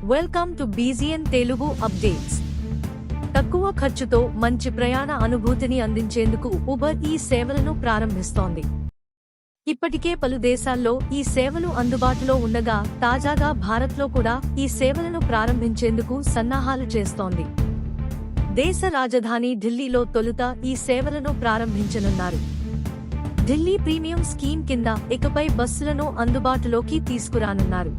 Welcome to బీజీఎన్ Telugu updates. తక్కువ ఖర్చుతో మంచి ప్రయాణ అనుభూతిని అందించేందుకు ఉబర్ ఈ సేవలను ప్రారంభిస్తోంది. ఇప్పటికే పలు దేశాల్లో ఈ సేవలు అందుబాటులో ఉండగా తాజాగా భారత్లో కూడా ఈ సేవలను ప్రారంభించేందుకు సన్నాహాలు చేస్తోంది. దేశ రాజధాని ఢిల్లీలో తొలుత ఈ సేవలను ప్రారంభించనున్నారు. ఢిల్లీ ప్రీమియం స్కీమ్ కింద ఇకపై బస్సులను అందుబాటులోకి తీసుకురానున్నారు.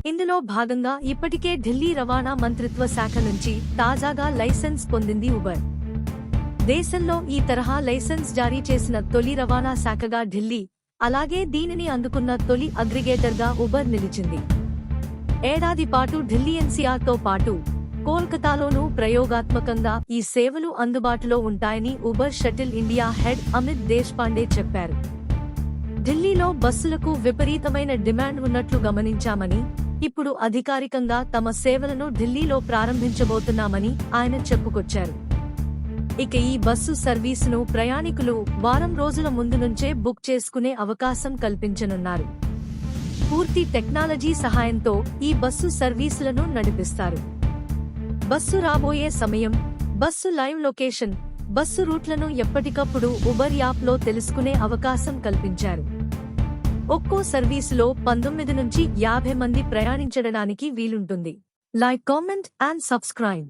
ఇందులో భాగంగా ఇప్పటికే ఢిల్లీ రవాణా మంత్రిత్వ శాఖ నుంచి తాజాగా లైసెన్స్ పొందింది ఉబర్. దేశంలో ఈ తరహా లైసెన్స్ జారీ చేసిన తొలి రవాణా శాఖగా ఢిల్లీ, అలాగే దీనిని అందుకున్న తొలి అగ్రిగేటర్గా ఉబర్ నిలిచింది. ఏడాది పాటు ఢిల్లీ ఎన్సీఆర్తో పాటు కోల్కతాలోనూ ప్రయోగాత్మకంగా ఈ సేవలు అందుబాటులో ఉంటాయని Uber shuttle India head Amit Deshpande చెప్పారు. ఢిల్లీలో బస్సులకు విపరీతమైన డిమాండ్ ఉన్నట్లు గమనించామని, ఇప్పుడు అధికారికంగా తమ సేవలను ఢిల్లీలో ప్రారంభించబోతున్నామని ఆయన చెప్పుకొచ్చారు. ఇక ఈ బస్సు సర్వీసును ప్రయాణికులు వారం రోజుల ముందు నుంచే బుక్ చేసుకునే అవకాశం కల్పించనున్నారు. పూర్తి టెక్నాలజీ సహాయంతో ఈ బస్సు సర్వీసులను నడిపిస్తారు. బస్సు రాబోయే సమయం, బస్సు లైవ్ లొకేషన్, బస్సు రూట్లను ఎప్పటికప్పుడు ఉబర్ యాప్లో తెలుసుకునే అవకాశం కల్పించారు. ఒక్కో సర్వీసులో 19 నుంచి 50 మంది ప్రయాణించడానికి వీలుంటుంది. Like, comment and subscribe.